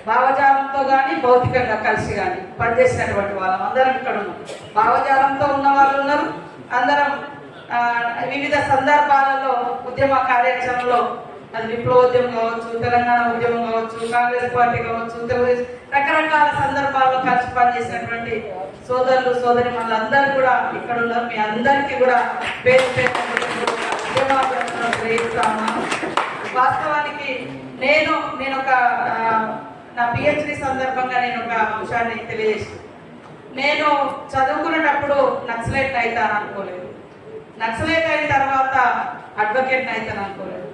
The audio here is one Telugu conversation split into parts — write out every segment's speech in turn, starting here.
భావజాలంతో కానీ భౌతికంగా కలిసి కానీ పనిచేసినటువంటి వాళ్ళం అందరం ఇక్కడ ఉన్నాం. భావజాలంతో ఉన్న వాళ్ళు ఉన్నారు. అందరం వివిధ సందర్భాలలో ఉద్యమ కార్యాచరణలో, అది విప్లవోద్యమం కావచ్చు, తెలంగాణ ఉద్యమం కావచ్చు, కాంగ్రెస్ పార్టీ కావచ్చు, తెలుగుదేశం, రకరకాల సందర్భాల్లో కలిసి పనిచేసినటువంటి సోదరులు సోదరి మనందరూ కూడా ఇక్కడ ఉన్నారు. మీ అందరికీ కూడా పేరు పేరు ఉద్యమాలను గ్రహిస్తా ఉన్నాను. వాస్తవానికి నేను ఒక నా పిహెచ్డి సందర్భంగా నేను ఒక అంశాన్ని తెలియజేసాను. నేను చదువుకునేటప్పుడు నక్సలైట్ అవుతాను అనుకోలేదు. నక్సలైట్ అయిన తర్వాత అడ్వకేట్ అవుతాను అనుకోలేదు.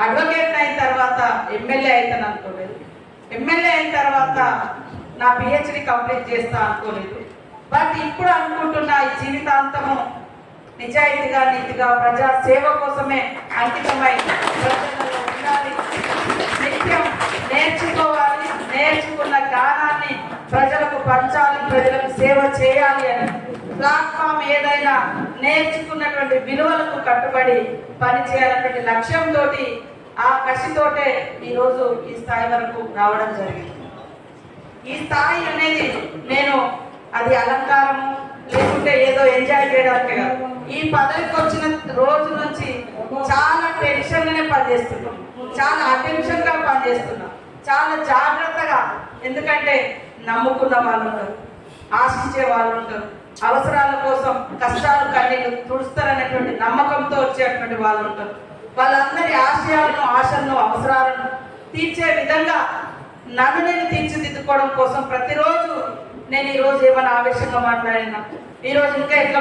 అడ్వకేట్ అయిన తర్వాత ఎమ్మెల్యే అవుతాను అనుకోలేదు. ఎమ్మెల్యే అయిన తర్వాత నా పిహెచ్డి కంప్లీట్ చేస్తా అనుకోలేదు. బట్ ఇప్పుడు అనుకుంటున్నా ఈ జీవితాంతము నిజాయితీగా నీతిగా ప్రజా సేవ కోసమే అంకితమై ప్రజలలో ఉండాలి, నిత్యం నేర్చుకోవాలి, నేర్చుకున్న జ్ఞానాన్ని ప్రజలకు పంచాలి, ప్రజలకు సేవ చేయాలి అని ప్లాట్ఫామ్ ఏదైనా నేర్చుకున్నటువంటి విలువలకు కట్టుబడి పనిచేయాలన్నటువంటి లక్ష్యంతో ఆ కసితోటే ఈరోజు ఈ స్థాయి వరకు రావడం జరిగింది. ఈ స్థాయి అనేది నేను అది అలంకారము లేకుంటే ఏదో ఎంజాయ్ చేయడానికి కాదు. ఈ పదవికి వచ్చిన రోజు నుంచి చాలా టెన్షన్గానే పనిచేస్తున్నాం, చాలా అటెన్షన్గా పనిచేస్తున్నాం, చాలా జాగ్రత్తగా. ఎందుకంటే నమ్ముకున్న వాళ్ళు ఉంటారు, ఆశించే వాళ్ళు ఉంటారు, అవసరాల కోసం కష్టాలు కన్నీళ్ళు తుడుస్తారనేటువంటి నమ్మకంతో వచ్చేటువంటి వాళ్ళు ఉంటారు. వాళ్ళందరి ఆశయాలను, ఆశలను, అవసరాలను తీర్చే విధంగా నన్ను నేను తీర్చిదిద్దుకోవడం కోసం ప్రతిరోజు నేను ఈరోజు ఏమైనా ఆవేశంగా మాట్లాడినా, ఈరోజు ఇంకా ఎట్లా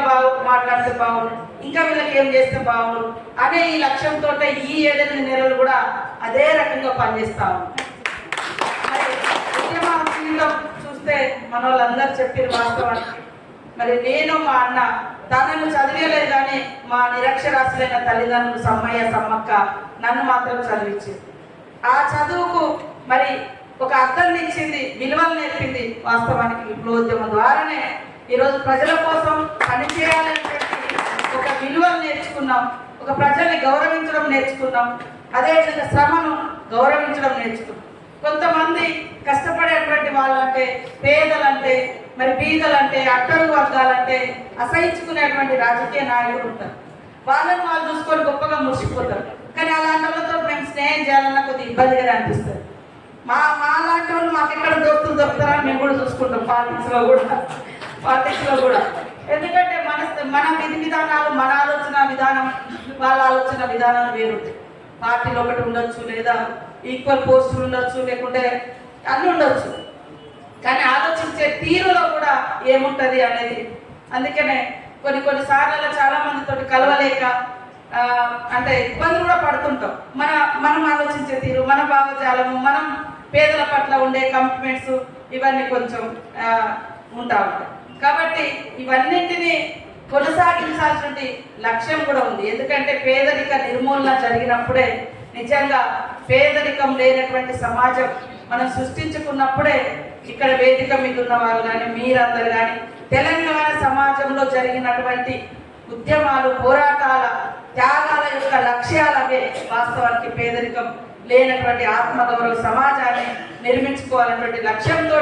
మాట్లాడితే బాగుండు, ఇంకా వీళ్ళకి ఏం చేస్తే బాగుండు అనే ఈ లక్ష్యంతో ఈ 7 నెలలు కూడా అదే రకంగా పనిచేస్తాము. మరి ఉద్యమ జీవితం చూస్తే మన వాళ్ళందరూ చెప్పిన వాస్తవానికి మరి నేను మా అన్న తనను చదివేలేదు కానీ మా నిరక్షరాస్యులైన తల్లిదండ్రులు సమ్మయ్య సమ్మక్క నన్ను మాత్రం చదివించింది. ఆ చదువుకు మరి ఒక అర్థం ఇచ్చింది, విలువలు నేర్పింది. వాస్తవానికి విప్లవోద్యమం ద్వారానే ఈరోజు ప్రజల కోసం పనిచేయాలనేటువంటి ఒక విలువలు నేర్చుకున్నాం, ఒక ప్రజల్ని గౌరవించడం నేర్చుకున్నాం, అదేవిధంగా శ్రమను గౌరవించడం నేర్చుకున్నాం. కొంతమంది కష్టపడేటువంటి వాళ్ళంటే, పేదలంటే, మరి బీదలంటే, అట్టడుగు వర్గాలంటే అసహించుకునేటువంటి రాజకీయ నాయకులు ఉంటారు. వాళ్ళని వాళ్ళు చూసుకొని గొప్పగా మురిసిపోతారు. కానీ అలాంటి వాళ్ళతో మేము స్నేహం చేయాలన్న కొద్దిగా ఇబ్బందిగానే అనిపిస్తుంది. మా లాంటి వాళ్ళు మాకు ఎక్కడ దోస్తులు దొరుకుతారని మేము కూడా చూసుకుంటాం పార్టీస్లో కూడా. ఎందుకంటే మన విధి విధానాలు, మన ఆలోచన విధానం, వాళ్ళ ఆలోచన విధానాలు వేరుంటాయి. పార్టీలో ఒకటి ఉండొచ్చు, లేదా ఈక్వల్ పోస్టులు ఉండొచ్చు, లేకుంటే అన్నీ ఉండొచ్చు, కానీ ఆలోచించే తీరులో కూడా ఏముంటుంది అనేది. అందుకనే కొన్ని సార్లు చాలా మందితో కలవలేక అంటే ఇబ్బంది కూడా పడుతుంటాం. మనం ఆలోచించే తీరు, మన భావజాలము, మనం పేదల పట్ల ఉండే కమిట్మెంట్స్ ఇవన్నీ కొంచెం ఉంటా ఉంటాయి. కాబట్టి ఇవన్నింటినీ కొనసాగించాల్సిన లక్ష్యం కూడా ఉంది. ఎందుకంటే పేదరిక నిర్మూలన జరిగినప్పుడే, నిజంగా పేదరికం లేనటువంటి సమాజం మనం సృష్టించుకున్నప్పుడే ఇక్కడ వేదిక మీద ఉన్న వాళ్ళు కానీ మీరందరూ కానీ తెలంగాణ సమాజంలో జరిగినటువంటి ఉద్యమాలు, పోరాటాల, త్యాగాల యొక్క లక్ష్యాలవే వాస్తవానికి పేదరికం లేనటువంటి ఆత్మగౌరవ సమాజాన్ని నిర్మించుకోవాలన్నటువంటి లక్ష్యంతో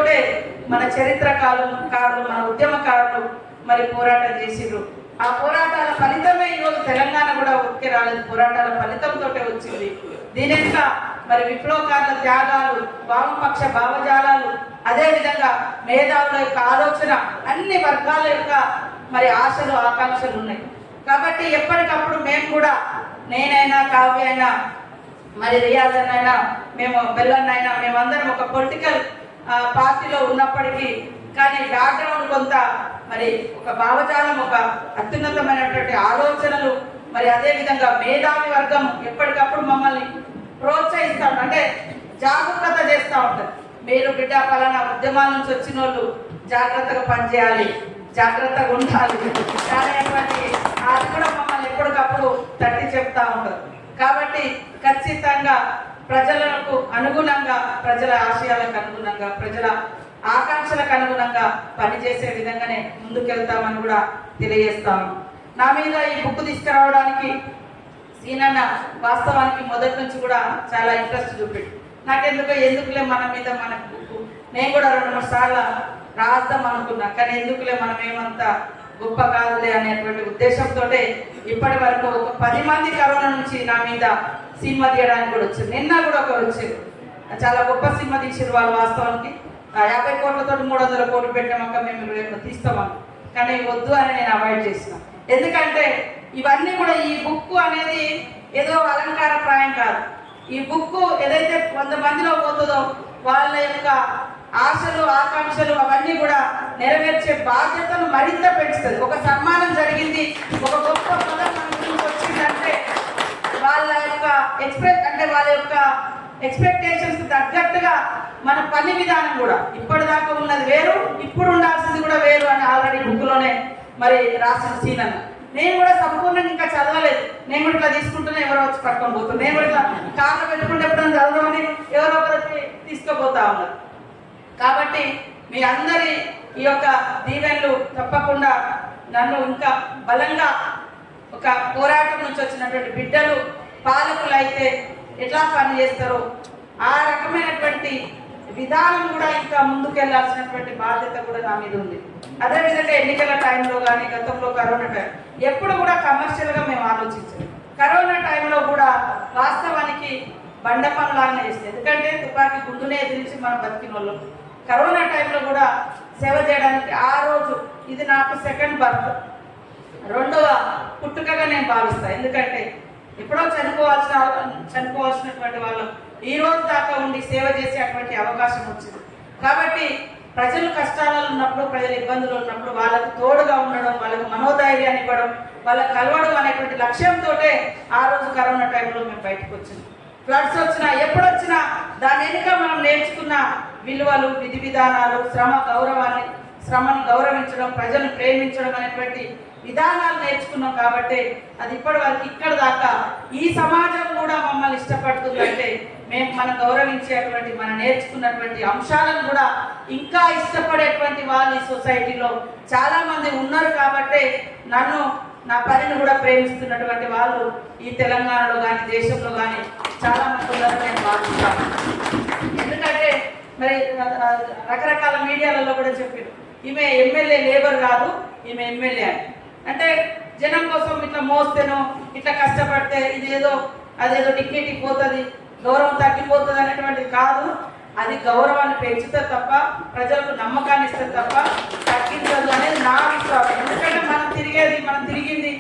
మన చరిత్రకారులు, మన ఉద్యమకారులు మరి పోరాటం చేసిండ్రు. ఆ పోరాటాల ఫలితమే ఈరోజు తెలంగాణ కూడా ఉక్కి రాలేదు, పోరాటాల ఫలితంతో వచ్చింది. దీని యొక్క మరి విప్లవకారుల త్యాగాలు, వామపక్ష భావజాలాలు, అదేవిధంగా మేధావుల యొక్క ఆలోచన, అన్ని వర్గాల యొక్క మరి ఆశలు, ఆకాంక్షలు ఉన్నాయి. కాబట్టి ఎప్పటికప్పుడు మేము కూడా, నేనైనా, కావ్య అయినా, మరి రియాజ్ అయినా, మేము బెల్లన్నైనా, మేమందరం ఒక పొలిటికల్ పార్టీలో ఉన్నప్పటికీ కానీ బ్యాక్గ్రౌండ్ కొంత మరి ఒక భావజాలం, ఒక అత్యున్నతమైనటువంటి ఆలోచనలు, మరి అదేవిధంగా మేధావి వర్గం ఎప్పటికప్పుడు మమ్మల్ని ప్రోత్సహిస్తూ ఉంటారు, అంటే జాగరూకత చేస్తూ ఉంటారు. మీరు బిడ్డ పలానా ఉద్యమాల నుంచి వచ్చిన వాళ్ళు జాగ్రత్తగా పనిచేయాలి, జాగ్రత్తగా ఉండాలి అనేటువంటి అది కూడా మమ్మల్ని ఎప్పటికప్పుడు తట్టి చెప్తా ఉంటారు. కాబట్టి ఖచ్చితంగా ప్రజలకు అనుగుణంగా, ప్రజల ఆశయాలకు అనుగుణంగా, ప్రజల ఆకాంక్షలకు అనుగుణంగా పనిచేసే విధంగానే ముందుకెళ్తామని కూడా తెలియజేస్తాము. నా మీద ఈ బుక్ తీసుకురావడానికి సీనన్న వాస్తవానికి మొదటి నుంచి కూడా చాలా ఇంట్రెస్ట్ చూపెట్టు. నాకెందుకో ఎందుకులే మన మీద మనకు నేను కూడా 2-3 సార్లు రాద్దాం అనుకున్నా, కానీ ఎందుకులే మనం ఏమంతా గొప్ప కాదులే అనేటువంటి ఉద్దేశంతో ఇప్పటి వరకు ఒక 10 మంది కరోనా నుంచి నా మీద సినిమా తీయడానికి కూడా వచ్చారు. నిన్న కూడా ఒకరు వచ్చారు, చాలా గొప్ప సినిమా తీసారు వాళ్ళు. వాస్తవానికి 50 కోట్లతో 300 కోట్లు పెట్టామక్క మేము రేపు తీస్తామని, కానీ వద్దు అని నేను అవాయిడ్ చేసిన. ఎందుకంటే ఇవన్నీ కూడా ఈ బుక్ అనేది ఏదో అలంకార ప్రాయం కాదు. ఈ బుక్ ఏదైతే 100 మందిలో పోతుందో వాళ్ళ యొక్క ఆశలు ఆకాంక్షలు అవన్నీ కూడా నెరవేర్చే బాధ్యతను మరింత పెంచుతుంది. ఒక సన్మానం జరిగింది, ఒక గొప్ప పదం మన ముందుకు వచ్చిందంటే వాళ్ళ యొక్క వాళ్ళ యొక్క ఎక్స్పెక్టేషన్స్ తగ్గట్టుగా మన పని విధానం కూడా ఇప్పటిదాకా ఉన్నది వేరు, ఇప్పుడు ఉండాల్సింది కూడా వేరు అని ఆల్రెడీ బుక్లోనే మరి రాసిన సీన్ అన్న. నేను కూడా సంపూర్ణంగా ఇంకా చదవలేదు, నేను కూడా ఇట్లా తీసుకుంటూనే ఎవరో వచ్చి పట్టుకొని పోతున్నాను. నేను కూడా ఇట్లా కార్లో పెట్టుకుంటే ఎప్పుడైనా చదవమని ఎవరో ఒకరు వచ్చి తీసుకుపోతా ఉన్నారు. కాబట్టి మీ అందరి ఈ యొక్క దీవెనలు తప్పకుండా నన్ను ఇంకా బలంగా ఒక పోరాటం నుంచి వచ్చినటువంటి బిడ్డలు పాలకులు అయితే ఎట్లా పని చేస్తారో ఆ రకమైనటువంటి విధానం కూడా ఇంకా ముందుకెళ్లాల్సినటువంటి బాధ్యత కూడా నా మీద ఉంది. అదేవిధంగా ఎన్నికల టైంలో కానీ గతంలో కరోనా టైం ఎప్పుడు కూడా కమర్షియల్గా మేము ఆలోచించాం. కరోనా టైంలో కూడా వాస్తవానికి బండపంలాగానే చేస్తుంది. ఎందుకంటే తుపాకీ గుండునే ఎదిరించి మనం బతికిన వాళ్ళం. కరోనా టైంలో కూడా సేవ చేయడానికి ఆ రోజు ఇది నాకు సెకండ్ బర్త్, 2వ పుట్టుకగా నేను భావిస్తాను. ఎందుకంటే ఎప్పుడో చనిపోవాల్సినటువంటి వాళ్ళం ఈ రోజు దాకా ఉండి సేవ చేసేటువంటి అవకాశం వచ్చింది. కాబట్టి ప్రజలు కష్టాలలో ఉన్నప్పుడు, ప్రజలు ఇబ్బందులు ఉన్నప్పుడు వాళ్ళకు తోడుగా ఉండడం, వాళ్ళకు మనోధైర్యాన్ని ఇవ్వడం, వాళ్ళకు కలవడం అనేటువంటి లక్ష్యంతో ఆ రోజు కరోనా టైంలో మేము బయటకు వచ్చింది. ఫ్లడ్స్ వచ్చినా ఎప్పుడొచ్చినా దాని వెనుక మనం నేర్చుకున్న విలువలు, విధి విధానాలు, శ్రమను గౌరవించడం, ప్రజలను ప్రేమించడం అనేటువంటి విధానాలు నేర్చుకున్నాం. కాబట్టి అది ఇప్పటి వరకు ఇక్కడ దాకా ఈ సమాజం కూడా మమ్మల్ని ఇష్టపడుతుందంటే మనం గౌరవించేటువంటి మనం నేర్చుకున్నటువంటి అంశాలను కూడా ఇంకా ఇష్టపడేటువంటి వాళ్ళు ఈ సొసైటీలో చాలా మంది ఉన్నారు. కాబట్టి నా పనిని కూడా ప్రేమిస్తున్నటువంటి వాళ్ళు ఈ తెలంగాణలో కానీ దేశంలో కానీ చాలా మంది ఉన్నారని నేను భావిస్తాను. ఎందుకంటే మరి రకరకాల మీడియాలలో కూడా చెప్పారు, ఈమె ఎమ్మెల్యే లేబర్ కాదు, ఈమె ఎమ్మెల్యే అంటే జనం కోసం ఇట్లా మోస్తేనో ఇట్లా కష్టపడితే ఇదేదో అదేదో డిగ్నిటీ పోతుంది, గౌరవం తగ్గిపోతుంది అనేటువంటిది కాదు. అది గౌరవాన్ని పెంచుతుంది తప్ప, ప్రజలకు నమ్మకాన్ని ఇస్తుంది తప్ప తగ్గించదు అనేది నా విశ్వాసం. ఎందుకంటే మనం తిరిగింది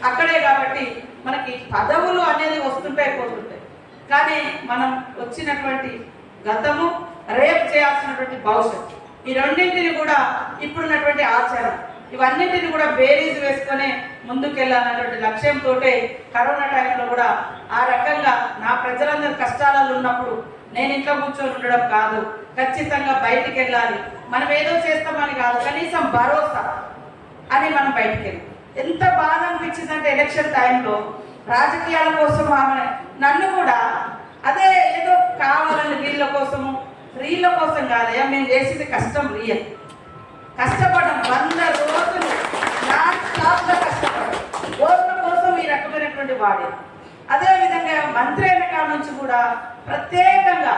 అక్కడే కాబట్టి మనకి పదవులు అనేది వస్తుంటాయి పోతుంటాయి, కానీ మనం వచ్చినటువంటి గతము, రేపు చేయాల్సినటువంటి భవిష్యత్తు, ఈ రెండింటిని కూడా ఇప్పుడున్నటువంటి ఆచరణ ఇవన్నింటిని కూడా బేరీజ్ వేసుకొని ముందుకెళ్ళాలన్నటువంటి లక్ష్యంతో కరోనా టైంలో కూడా ఆ రకంగా నా ప్రజలందరూ కష్టాలలో ఉన్నప్పుడు నేను ఇంట్లో కూర్చొని ఉండడం కాదు, ఖచ్చితంగా బయటికి వెళ్ళాలి. మనం ఏదో చేస్తామని కాదు, కనీసం భరోసా అని మనం బయటికి వెళ్ళాలి. ఎంత బాధ అనిపించిందంటే ఎలక్షన్ టైంలో రాజకీయాల కోసం ఆమె నన్ను కూడా అదే ఏదో కావాలని వీళ్ళ కోసము రీళ్ళ కోసం కాదయా, మేము చేసేది కష్టం రియల్ కష్టపడడం 100 రోజులు నాన్ స్టాప్గా కష్టపడడం ఓట్ల కోసం ఈ రకమైనటువంటి వాడే. అదేవిధంగా మంత్రి అయిన కాడ నుంచి కూడా ప్రత్యేకంగా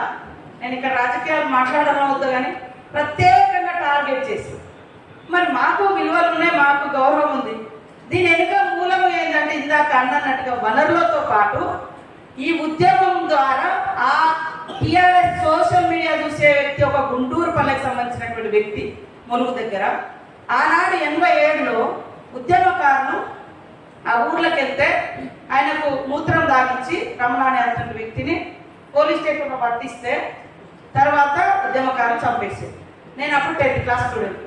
నేను ఇక్కడ రాజకీయాలు మాట్లాడడం అవుతా కానీ ప్రత్యేకంగా టార్గెట్ చేసి మరి మాకు విలువలు ఉన్నాయి, మాకు గౌరవం ఉంది. దీని వెనుక మూలం ఏంటంటే ఇందాక అన్నట్టుగా వనరులతో పాటు ఈ ఉద్యమం ద్వారా ఆ టీఆర్ఎస్ సోషల్ మీడియా చూసే వ్యక్తి ఒక గుంటూరు పల్లెకి సంబంధించినటువంటి వ్యక్తి ములుగు దగ్గర ఆనాడు 87లో ఉద్యమకారులు ఆ ఊర్లోకి వెళ్తే ఆయనకు మూత్రం దాగించి రమణ అనేటువంటి వ్యక్తిని పోలీస్ స్టేషన్లో పట్టిస్తే తర్వాత ఉద్యమకారులు చంపేసారు. నేను అప్పుడు 10th క్లాస్ స్టూడెంట్.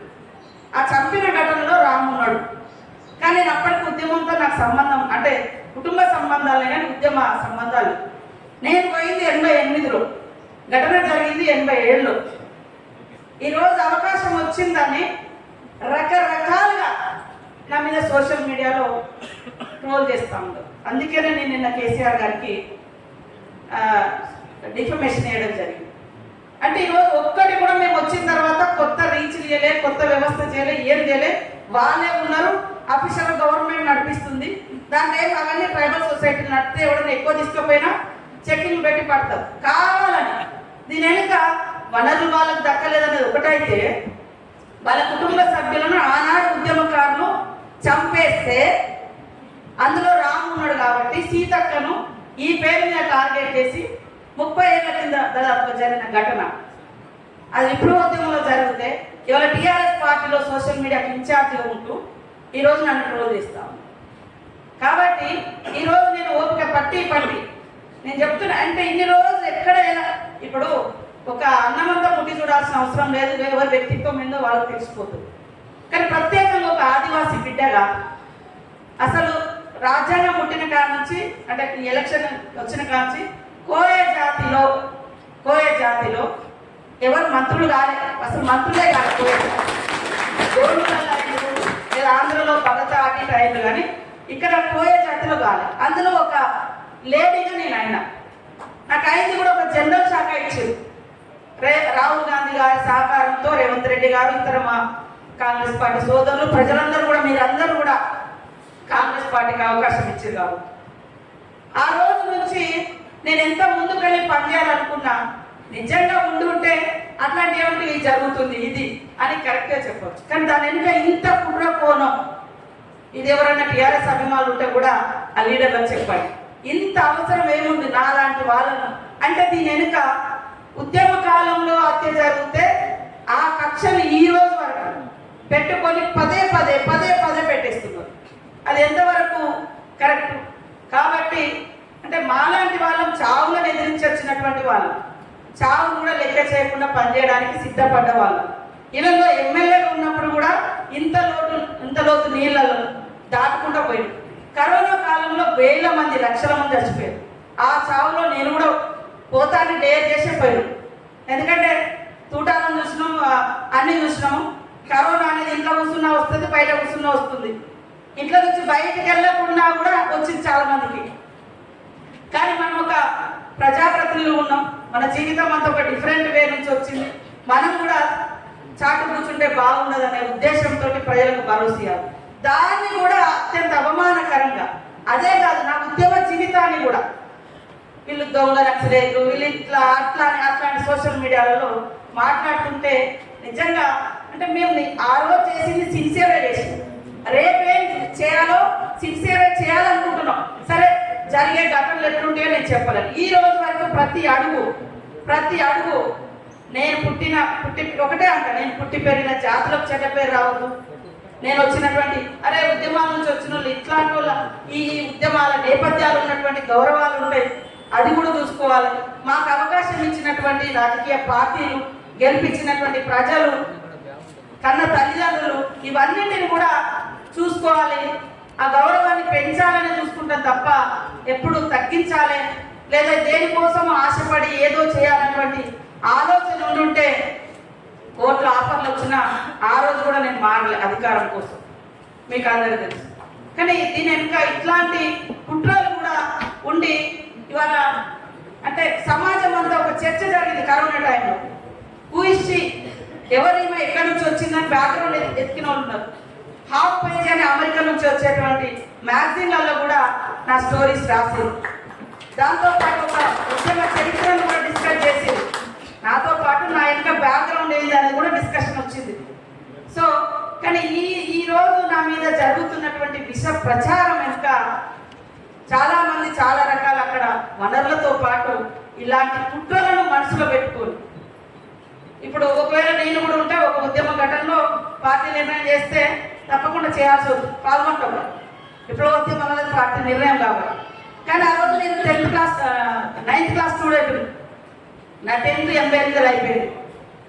ఆ చంపిన ఘటనలో రాము ఉన్నాడు, కానీ నేను అప్పటికి ఉద్యమంతో నాకు సంబంధం అంటే కుటుంబ సంబంధాలే కానీ ఉద్యమ సంబంధాలు. నేను పోయింది 88లో, ఘటన జరిగింది 87లో. ఈరోజు అవకాశం వచ్చిందని రకరకాలుగా నా మీద సోషల్ మీడియాలో ట్రోల్ చేస్తూ ఉంటారు. అందుకనే నేను నిన్న కేసీఆర్ గారికి డిఫమేషన్ వేయడం జరిగింది. అంటే ఈరోజు ఒక్కటి కూడా మేము వచ్చిన తర్వాత కొత్త రీచ్ చేయలే, కొత్త వ్యవస్థ చేయలే, ఏం చేయలే, వాళ్ళే ఉన్నారు. అఫీషియల్ గవర్నమెంట్ నడిపిస్తుంది. దాంట్లో ఏం అవన్నీ ట్రైబల్ సొసైటీలు నడిపితే ఎవరైనా ఎక్కువ తీసుకుపోయినా చెకింగ్ పెట్టి పడతారు కావాలని. దీని వెనుక వనరులు వాళ్ళకు దక్కలేదనేది ఒకటైతే వాళ్ళ కుటుంబ సభ్యులను ఆనాడు ఉద్యమకారులు చంపేస్తే అందులో రాము ఉన్నాడు కాబట్టి సీతక్కను ఈ పేరు మీద టార్గెట్ చేసి 30 ఏళ్ల కింద దాదాపుగా జరిగిన ఘటన. అది విప్లవోద్యమంలో జరిగితే ఇవాళ టీఆర్ఎస్ పార్టీలో సోషల్ మీడియాకి ఇన్ఛార్జ్గా ఉంటూ ఈరోజు నన్ను ట్రోల్ చేస్తాను. కాబట్టి ఈరోజు నేను ఓపిక పట్టి నేను చెప్తున్నా, అంటే ఇన్ని రోజులు ఎక్కడ ఎలా ఇప్పుడు ఒక అన్నమంతా పుట్టి చూడాల్సిన అవసరం లేదు, ఎవరి వ్యక్తిత్వం ఏందో వాళ్ళకి తెలిసిపోతుంది. కానీ ప్రత్యేకంగా ఒక ఆదివాసీ బిడ్డగా అసలు రాజ్యాంగం పుట్టిన కాడ నుంచి అంటే ఎలక్షన్ వచ్చిన కాడ నుంచి కోయ జాతిలో ఎవరు మంత్రులు కాలే, అసలు మంత్రులే కాదు. లేదా ఆంధ్రలో భగత అటు అయింది, కానీ ఇక్కడ కోయ జాతిలో కాలే. అందులో ఒక లేడీగా నేను అయినా నాకు అయింది కూడా ఒక జనరల్ శాఖ ఇచ్చింది. రాహుల్ గాంధీ గారి సహకారంతో రేవంత్ రెడ్డి గారు ఇతర మా కాంగ్రెస్ పార్టీ సోదరులు ప్రజలందరూ కూడా మీరందరూ కూడా కాంగ్రెస్ పార్టీకి అవకాశం ఇచ్చారు. కాబట్టి ఆ రోజు నుంచి నేను ఎంత ముందుకు వెళ్ళి పనిచేయాలనుకున్నా నిజంగా ఉంటే అట్లాంటి ఏమిటి జరుగుతుంది ఇది అని కరెక్ట్గా చెప్పవచ్చు. కానీ దాని వెనుక ఇంత కుట్ర కోణం, ఇది ఎవరైనా టీఆర్ఎస్ అభిమానులు ఉంటే కూడా ఆ లీడర్లకు చెప్పండి, ఇంత అవసరం ఏముంది నాలాంటి వాళ్ళను అంటే. దీని వెనుక ఉద్యమ కాలంలో హత్య జరిగితే ఆ కక్షను ఈ రోజు వరకు పెట్టుకొని పదే పెట్టేస్తున్నారు. అది ఎంతవరకు కరెక్ట్? కాబట్టి అంటే మాలాంటి వాళ్ళం చావులను ఎదిరించి వచ్చినటువంటి వాళ్ళు, చావు కూడా లెక్క చేయకుండా పనిచేయడానికి సిద్ధపడ్డ వాళ్ళు. ఇళ్ళలో ఎమ్మెల్యేలు ఉన్నప్పుడు కూడా ఇంత లోతు నీళ్ళలో దాటుకుంటూ పోయింది. కరోనా కాలంలో వేల మంది లక్షల మంది చచ్చిపోయారు. ఆ చావులో నేను కూడా పోతాన్ని డేర్ చేసే పోయాను. ఎందుకంటే తూటాలను చూసినాము, అన్ని చూసినాము. కరోనా అనేది ఇంట్లో కూర్చున్నా వస్తుంది, బయట కూర్చున్నా వస్తుంది. ఇంట్లో నుంచి బయటకు వెళ్ళకుండా కూడా వచ్చింది చాలా మందికి. కానీ మనం ఒక ప్రజాప్రతినిధులు ఉన్నాం, మన జీవితం అంతా ఒక డిఫరెంట్ వే నుంచి వచ్చింది. మనం కూడా చాటు కూర్చుంటే బాగుండదు అనే ఉద్దేశంతో ప్రజలకు భరోసా ఇవ్వాలి. దాన్ని కూడా అత్యంత అవమానకరంగా, అదే కాదు నా ఉద్యమ జీవితాన్ని కూడా వీళ్ళు దొంగ నచ్చలేదు, వీళ్ళు ఇట్లా అట్లా అట్లాంటి సోషల్ మీడియాలలో మాట్లాడుతుంటే నిజంగా అంటే మేము ఆ రోజు చేసింది సిన్సియర్గా చేసింది. రేపేం చేయాలో సిన్సియర్గా చేయాలనుకుంటున్నాం. సరే జరిగే ఘటనలు ఎట్లుంటాయో నేను చెప్పలేను. ఈ రోజు వరకు ప్రతి అడుగు నేను ఒకటే అంట, నేను పుట్టి పెరిగిన జాతులకు చెడ్డ పేరు రావద్దు. నేను వచ్చినటువంటి ఉద్యమాల నుంచి వచ్చిన వాళ్ళు ఇట్లాంటి వాళ్ళ ఈ ఉద్యమాల నేపథ్యాలు ఉన్నటువంటి గౌరవాలు ఉంటాయి, అది కూడా చూసుకోవాలి. మాకు అవకాశం ఇచ్చినటువంటి రాజకీయ పార్టీలు, గెలిపించినటువంటి ప్రజలు, కన్న తల్లిదండ్రులు, ఇవన్నింటిని కూడా చూసుకోవాలి. ఆ గౌరవాన్ని పెంచాలని చూసుకుంటాం తప్ప ఎప్పుడు తగ్గించాలి లేదా దేనికోసం ఆశపడి ఏదో చేయాలన్నటువంటి ఆలోచన ఉండుంటే కోట్ల ఆఫర్లు వచ్చినా ఆ రోజు కూడా నేను మారలే అధికారం కోసం, మీకు అందరికీ తెలుసు. కానీ దీని వెనుక ఇట్లాంటి కుట్రలు కూడా ఉండి ఇవాళ అంటే సమాజం అంతా ఒక చర్చ జరిగింది కరోనా టైంలో. ఊహించి ఎవరైనా ఎక్కడి నుంచి వచ్చిందని బ్యాక్గ్రౌండ్ ఎత్తికిన వాళ్ళు ఉన్నారు. హాఫ్ పేజ్ అని అమెరికా నుంచి వచ్చేటువంటి మ్యాగజైన్లలో కూడా నా స్టోరీస్ రాసింది. దాంతోపాటు ఒక ఉద్యమ చరిత్రను కూడా డిస్కస్ చేసింది. నాతో పాటు నా యొక్క బ్యాక్గ్రౌండ్ ఏంటి అనేది కూడా డిస్కషన్ వచ్చింది. సో కానీ ఈ రోజు నా మీద జరుగుతున్నటువంటి విష ప్రచారం వెనుక చాలా మంది చాలా రకాల అక్కడ వనరులతో పాటు ఇలాంటి కుట్రలను మనసులో పెట్టుకోరు. ఇప్పుడు ఒకవేళ నేను కూడా ఉంటే ఒక ఉద్యమ ఘటనలో పార్టీ నిర్ణయం చేస్తే తప్పకుండా చేయాల్సి వస్తుంది, పాల్గొంటాం. ఇప్పుడు ఉద్యమం అనేది పార్టీ నిర్ణయం కాబట్టి. కానీ ఆ రోజు నేను 9th క్లాస్ స్టూడెంట్, నా 10th 88 అయిపోయింది.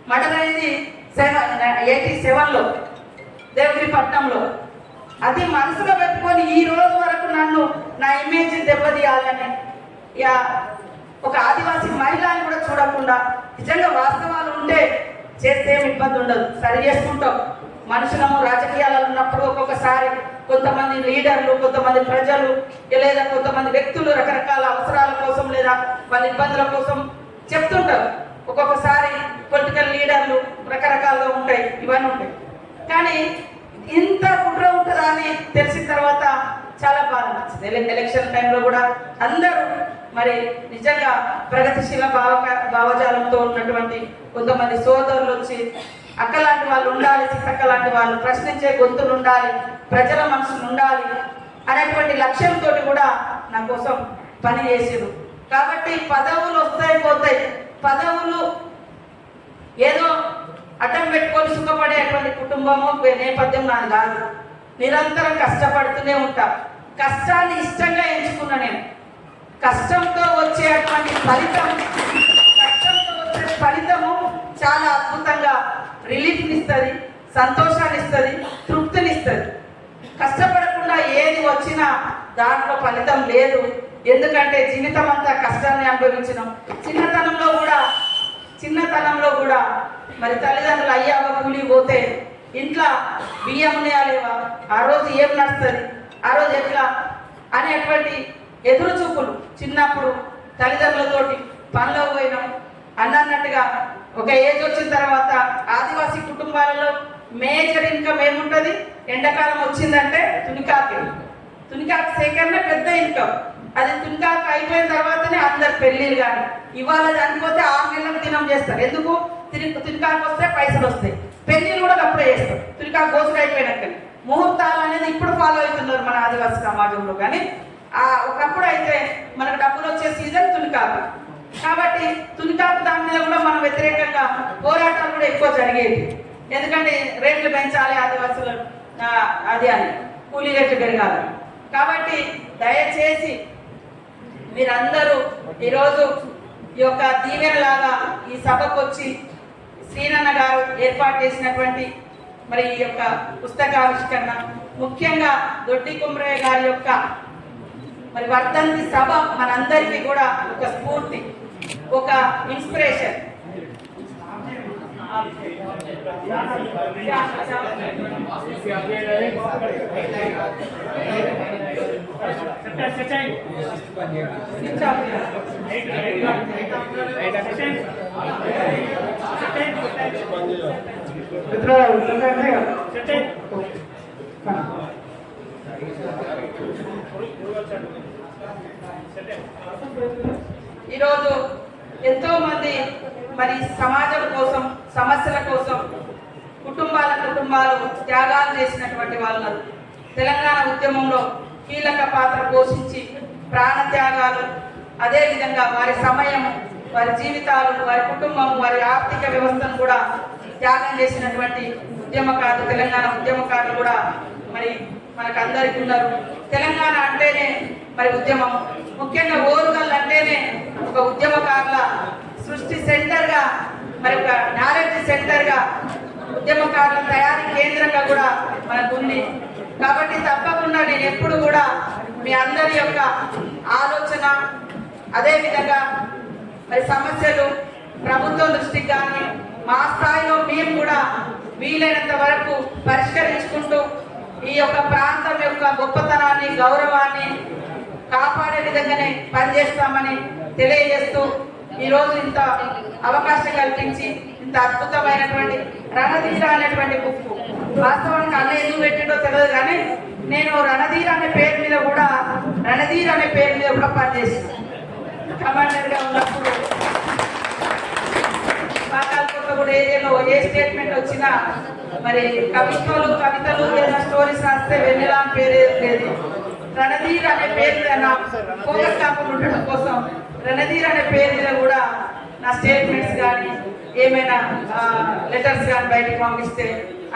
మర్డర్ అయింది 87లో దేవగిరిపట్నంలో. అది మనసులో పెట్టుకొని ఈ రోజు వరకు నన్ను నా ఇమేజ్ దెబ్బతీయాలని ఒక ఆదివాసీ మహిళని కూడా చూడకుండా, నిజంగా వాస్తవాలు ఉంటే చేస్తే ఏమి ఇబ్బంది ఉండదు, సరి చేసుకుంటాం. మనుషులము రాజకీయాలలో ఉన్నప్పుడు ఒక్కొక్కసారి కొంతమంది లీడర్లు, కొంతమంది ప్రజలు లేదా కొంతమంది వ్యక్తులు రకరకాల అవసరాల కోసం లేదా వాళ్ళ ఇబ్బందుల కోసం చెప్తుంటారు. ఒక్కొక్కసారి పొలిటికల్ లీడర్లు రకరకాలుగా ఉంటాయి, ఇవన్నీ ఉంటాయి. కానీ ఇంత కుట్ర ఉంటుందా అని తెలిసిన తర్వాత చాలా బాగా నచ్చింది. ఎలక్షన్ టైంలో కూడా అందరూ మరి నిజంగా ప్రగతిశీల భావజాలంతో ఉన్నటువంటి కొంతమంది సోదరులు వచ్చి అక్కలాంటి వాళ్ళు ఉండాలి, సీతక్క లాంటి వాళ్ళు ప్రశ్నించే గొంతులు ఉండాలి, ప్రజల మనసులు ఉండాలి అనేటువంటి లక్ష్యంతో కూడా నా కోసం పని చేసారు. కాబట్టి పదవులు వస్తాయి పోతాయి, పదవులు ఏదో అడ్డం పెట్టుకొని సుఖపడేటువంటి కుటుంబము నేపథ్యం నాది కాదు. నిరంతరం కష్టపడుతూనే ఉంటా. కష్టాన్ని ఇష్టంగా ఎంచుకున్నా నేను. కష్టంతో వచ్చేటువంటి ఫలితము చాలా అద్భుతంగా రిలీఫ్ని ఇస్తుంది, సంతోషాన్ని ఇస్తుంది, తృప్తిని ఇస్తుంది. కష్టపడకుండా ఏది వచ్చినా దాంట్లో ఫలితం లేదు. ఎందుకంటే జీవితం అంతా కష్టాన్ని అనుభవించినాం. చిన్నతనంలో కూడా మరి తల్లిదండ్రులు అయ్యావా కూలి పోతే ఇంట్లో బియ్యం ఉన్నాయా లేవా, ఆ రోజు ఏం నడుస్తుంది, ఆ రోజు ఎట్లా అనేటువంటి ఎదురు చూపులు చిన్నప్పుడు తల్లిదండ్రులతోటి పనిలో పోయినాం అన్నట్టుగా. ఒక ఏజ్ వచ్చిన తర్వాత ఆదివాసీ కుటుంబాలలో మేజర్ ఇన్కమ్ ఏముంటుంది, ఎండాకాలం వచ్చిందంటే తునికాకు సేకరణ పెద్ద ఇన్కమ్. అది తునికాకు అయిపోయిన తర్వాతనే అందరు పెళ్ళిళ్ళు. కానీ ఇవాళ చనిపోతే 6 నెలలకు దినం చేస్తారు. ఎందుకు? తునికాకు వస్తే పైసలు వస్తాయి. పెళ్ళిళ్ళు కూడా అప్పుడే చేస్తారు తునికాకు గోసులు అయిపోయినాక. ముహూర్తాలు అనేది ఇప్పుడు ఫాలో అవుతున్నారు మన ఆదివాసీ సమాజంలో. కానీ ఒకప్పుడు అయితే మనకు డబ్బులు వచ్చే సీజన్ తునికాకు. కాబట్టి తునికాకు దాని మీద కూడా మనం వ్యతిరేకంగా పోరాటాలు కూడా ఎక్కువ జరిగేది. ఎందుకంటే రేట్లు పెంచాలి ఆదివాసులు అది అని, కూలీ రేట్లు పెరగాలి. కాబట్టి దయచేసి మీరందరూ ఈరోజు ఈ యొక్క దీవెనలాగా ఈ సభకు వచ్చి శ్రీనన్న గారు ఏర్పాటు చేసినటువంటి మరి ఈ యొక్క పుస్తకావిష్కరణ, ముఖ్యంగా దొడ్డి కుమ్రయ్య గారి యొక్క మరి వర్ధంతి సభ మనందరికీ కూడా ఒక స్ఫూర్తి, ఒక ఇన్స్పిరేషన్. ఈరోజు ఎంతో మంది మరి సమాజం కోసం, సమస్యల కోసం కుటుంబాలు త్యాగాలు చేసినటువంటి వాళ్ళు తెలంగాణ ఉద్యమంలో కీలక పాత్ర పోషించి ప్రాణ త్యాగాలు, అదేవిధంగా వారి సమయం, వారి జీవితాలు, వారి కుటుంబం, వారి ఆర్థిక వ్యవస్థను కూడా త్యాగం చేసినటువంటి ఉద్యమకారులు, తెలంగాణ ఉద్యమకారులు కూడా మరి మనకు అందరికీ ఉన్నారు. తెలంగాణ అంటేనే మరి ఉద్యమం, ముఖ్యంగా ఓరుగల్ అంటేనే ఒక ఉద్యమకారుల సృష్టి సెంటర్గా, మరి ఒక నాలెడ్జ్ సెంటర్గా, ఉద్యమకారుల తయారీ కేంద్రంగా కూడా మనకు ఉంది. కాబట్టి తప్పకుండా నేను ఎప్పుడు కూడా మీ అందరి యొక్క ఆలోచన, అదేవిధంగా మరి సమస్యలు ప్రభుత్వం దృష్టికి కానీ మా స్థాయిలో మేము కూడా వీలైనంత వరకు పరిష్కరించుకుంటూ ఈ యొక్క ప్రాంతం యొక్క గొప్పతనాన్ని, గౌరవాన్ని కాపాడే విధంగానే పనిచేస్తామని తెలియజేస్తూ ఈరోజు ఇంత అవకాశం కల్పించి ఇంత అద్భుతమైనటువంటి రణధీర అనేటువంటి బుక్, వాస్తవానికి అన్న ఎందుకు పెట్టిండో తెలియదు కానీ నేను రణధీర అనే పేరు మీద కూడా పనిచేసాను. కమాండర్గా ఉన్నప్పుడు పాకాలకోట కూడా ఏరియాలో ఏ స్టేట్మెంట్ వచ్చినా మరి కవితలు ఏదైనా స్టోరీస్ రాస్తే వెన్నెలా అని పేరు లేదు. రణధీర్ అనే పేరు మీద నా ఫోకస్ కాకుండా ఉండడం కోసం రణధీర్ అనే పేరు మీద కూడా నా స్టేట్మెంట్స్ కానీ ఏమైనా లెటర్స్ కానీ బయటకు పంపిస్తే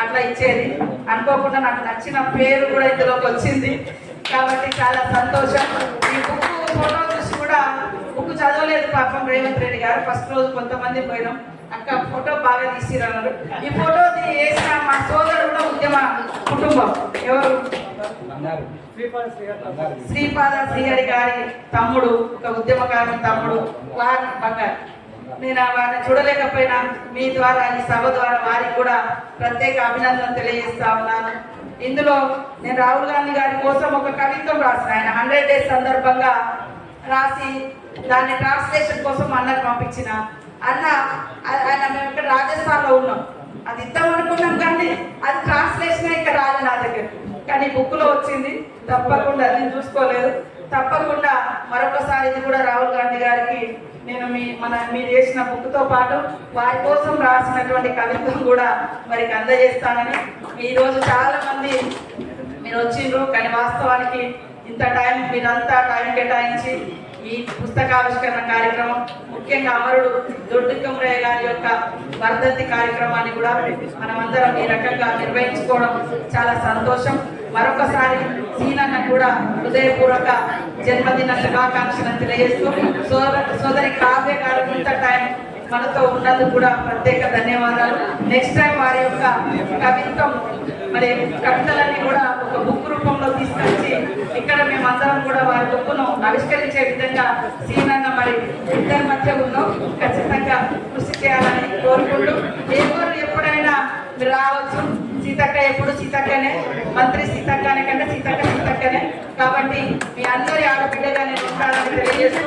అట్లా ఇచ్చేది. అనుకోకుండా నాకు నచ్చిన పేరు కూడా ఇందులోకి వచ్చింది. కాబట్టి చాలా సంతోషం. ఈ బుక్ ఫోటో చూసి కూడా బుక్ చదవలేదు పాపం రేవంత్ రెడ్డి గారు. ఫస్ట్ రోజు కొంతమంది పోయినాం, అక్క ఫోటో బాగా తీసిరన్నారు. ఈ ఫోటో వేసిన మా సోదరుడు కూడా ఉద్యమ కుటుంబం. ఎవరు? శ్రీపాద శ్రీహరి గారి తమ్ముడు, ఒక ఉద్యమకారుని తమ్ముడు, వారి బంగారు. నేను వారిని చూడలేకపోయినా మీ ద్వారా, ఈ సభ ద్వారా వారికి కూడా ప్రత్యేక అభినందనలు తెలియజేస్తా ఉన్నాను. ఇందులో నేను రాహుల్ గాంధీ గారి కోసం ఒక కవిత్వం రాసిన, ఆయన 100 days సందర్భంగా రాసి దాన్ని ట్రాన్స్లేషన్ కోసం అన్నకు పంపించిన. ఆయన మేము ఇక్కడ రాజస్థాన్లో ఉన్నాం, అది ఇద్దాం అనుకున్నాం కానీ అది ట్రాన్స్లేషన్ ఇక్కడ రాలేదు నా దగ్గర. కానీ బుక్లో వచ్చింది, తప్పకుండా నేను చూసుకోలేదు. తప్పకుండా మరొకసారి ఇది కూడా రాహుల్ గాంధీ గారికి నేను మీరు చేసిన బుక్తో పాటు వారి కోసం రాసినటువంటి కవిత్వం కూడా మరికి అందజేస్తానని. ఈరోజు చాలా మంది మీరు వచ్చిండ్రు, కానీ వాస్తవానికి ఇంత టైం మీరంతా టైం కేటాయించి ఈ పుస్తకావిష్కరణ కార్యక్రమం, ముఖ్యంగా అమరుడు దొడ్డి కొమరయ్య గారి యొక్క వర్ధంతి కార్యక్రమాన్ని కూడా మనమందరం ఈ రకంగా నిర్వహించుకోవడం చాలా సంతోషం. మరొకసారి సీనన్న కూడా హృదయపూర్వక జన్మదిన శుభాకాంక్షలను తెలియజేస్తూ సోదరి కావ్య గారు ఇంత టైం మనతో ఉన్నందుకు కూడా ప్రత్యేక ధన్యవాదాలు. నెక్స్ట్ టైం వారి యొక్క కవిత్వం మరి కవితలన్నీ కూడా ఒక బుక్ రూపంలో తీసుకొచ్చి ఇక్కడ మేమందరం కూడా వారి బుక్ను ఆవిష్కరించే విధంగా సీనన్న మరి ఇద్దరి మధ్య ఉన్నాం, ఖచ్చితంగా కృషి చేయాలని కోరుకుంటూ ఎవరు ఎప్పుడైనా మీరు రావచ్చు. సీతక్క ఎప్పుడు సీతక్కనే, మంత్రి సీతక్కనే కంటే సీతక్కనే. కాబట్టి మీ అందరి ఆడబిడ్డగా నేను ఉంటానని తెలియజేస్తూ